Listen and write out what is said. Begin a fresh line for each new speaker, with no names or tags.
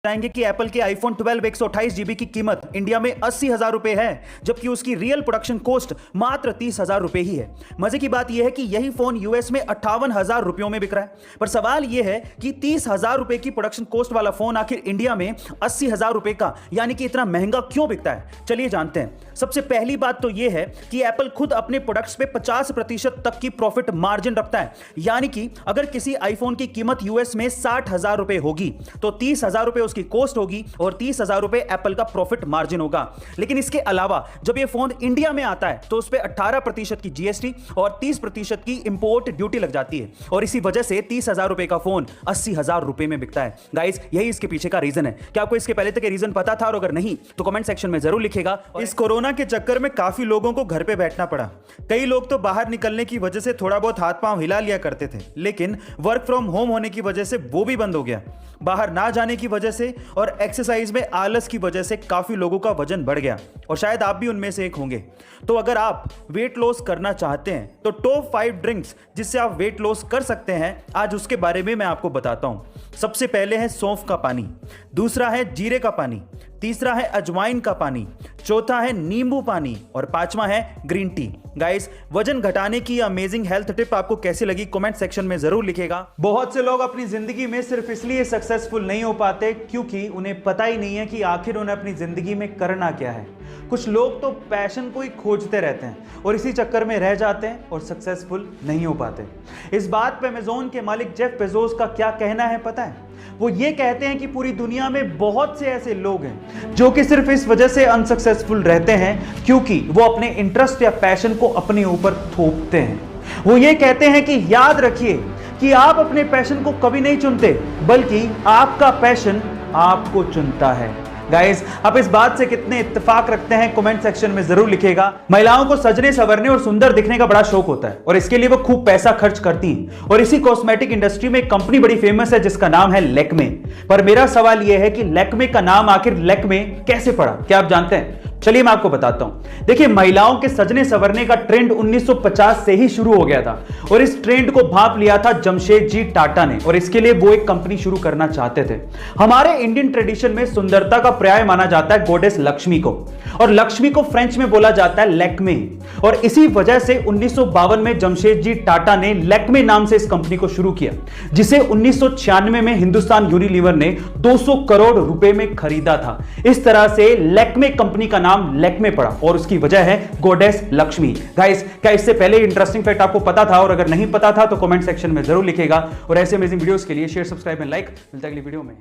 बताएंगे कि एप्पल के आईफोन 12 128 जीबी की कीमत इंडिया में 80,000 रुपए है, जबकि उसकी रियल प्रोडक्शन कॉस्ट मात्र 30,000 रुपए ही है। मजे की बात यह है कि यही फोन यूएस में 58,000 रुपयों में बिक रहा है। पर सवाल यह है कि 30,000 रुपए की प्रोडक्शन कॉस्ट वाला फोन आखिर इंडिया में 80,000 रुपए का यानी कि इतना महंगा क्यों बिकता है, चलिए जानते हैं। सबसे पहली बात तो यह है कि एप्पल खुद अपने प्रोडक्ट्स पे 50% तक की प्रॉफिट मार्जिन रखता है, यानी कि अगर किसी आईफोन की कीमत यूएस में 60,000 रुपए होगी तो 30,000 रुपए की कॉस्ट होगी और 30,000 रुपए एप्पल का प्रॉफिट मार्जिन होगा। लेकिन इसके अलावा जब यह फोन इंडिया में आता है तो उस पर 18% की जीएसटी और 30% की इंपोर्ट ड्यूटी लग जाती है और इसी वजह से 30,000 रुपए का फोन 80,000 रुपए में बिकता है। गाइस, यही इसके पीछे का रीजन है। क्या आपको इसके पहले तक रीजन पता था? और अगर नहीं तो कमेंट सेक्शन में जरूर लिखेगा।
इस कोरोना के चक्कर में काफी लोगों को घर पे बैठना पड़ा। कई लोग तो बाहर निकलने की वजह से थोड़ा बहुत हाथ पांव हिला लिया करते थे, लेकिन वर्क फ्रॉम होम होने की वजह से वो भी बंद हो गया। बाहर ना जाने की वजह से और एक्सरसाइज में आलस की वजह से काफी लोगों का वजन बढ़ गया और शायद आप भी उनमें से एक होंगे। तो अगर आप वेट लॉस करना चाहते हैं तो टॉप 5 ड्रिंक्स जिससे आप वेट लॉस कर सकते हैं, आज उसके बारे में मैं आपको बताता हूं। सबसे पहले है सौंफ का पानी, दूसरा है जीरे का पानी, तीसरा है अजवाइन का पानी, चौथा है नींबू पानी और पांचवा है ग्रीन टी। गाइस, वजन घटाने की अमेजिंग हेल्थ टिप आपको कैसी लगी कमेंट सेक्शन में जरूर लिखेगा।
बहुत से लोग अपनी जिंदगी में सिर्फ इसलिए सक्सेसफुल नहीं हो पाते क्योंकि उन्हें पता ही नहीं है कि आखिर उन्हें अपनी जिंदगी में करना क्या है। कुछ लोग तो पैशन को ही खोजते रहते हैं और इसी चक्कर में रह जाते हैं और सक्सेसफुल नहीं हो पाते। इस बात पे अमेज़न के मालिक जेफ बेजोस का क्या कहना है पता है? वो ये कहते हैं कि पूरी दुनिया में बहुत से ऐसे लोग हैं जो कि सिर्फ इस वजह से अनसक्सेसफुल रहते हैं क्योंकि वो अपने इंटरेस्ट या पैशन को अपने ऊपर थोपते हैं। वो ये कहते हैं कि याद रखिए कि आप अपने पैशन को कभी नहीं चुनते, बल्कि आपका पैशन आपको चुनता है। गाइस, आप इस बात से कितने इत्तेफाक रखते हैं कमेंट सेक्शन में जरूर लिखेगा। महिलाओं को सजने संवरने और सुंदर दिखने का बड़ा शौक होता है और इसके लिए वो खूब पैसा खर्च करती हैं और इसी कॉस्मेटिक इंडस्ट्री में एक कंपनी बड़ी फेमस है जिसका नाम है लैक्मे। पर मेरा सवाल यह है कि लैक्मे का नाम आखिर लैक्मे कैसे पड़ा, क्या आप जानते हैं? चलिए मैं आपको बताता हूं। देखिए, महिलाओं के सजने संवरने का ट्रेंड 1950 से ही शुरू हो गया था और इस ट्रेंड को भांप लिया था जमशेदजी टाटा ने और इसके लिए वो एक कंपनी शुरू करना चाहते थे। हमारे इंडियन ट्रेडिशन में सुंदरता का पर्याय माना जाता है गॉडेस लक्ष्मी को और लक्ष्मी को फ्रेंच में बोला जाता है लैक्मे और इसी वजह से 1952 में जमशेदजी टाटा ने लैक्मे नाम से इस कंपनी को शुरू किया, जिसे 1996 में हिंदुस्तान यूनिलीवर ने 200 करोड़ रुपए में खरीदा था। इस तरह से लैक्मे कंपनी का नाम लैक्मे पड़ा और उसकी वजह है गॉडेस लक्ष्मी। गाइस, क्या इससे पहले इंटरेस्टिंग फैक्ट आपको पता था? और अगर नहीं पता था तो कमेंट सेक्शन में जरूर लिखेगा और ऐसे अमेजिंग वीडियोस के लिए शेयर, सब्सक्राइब एंड लाइक। मिलता है अगली वीडियो में।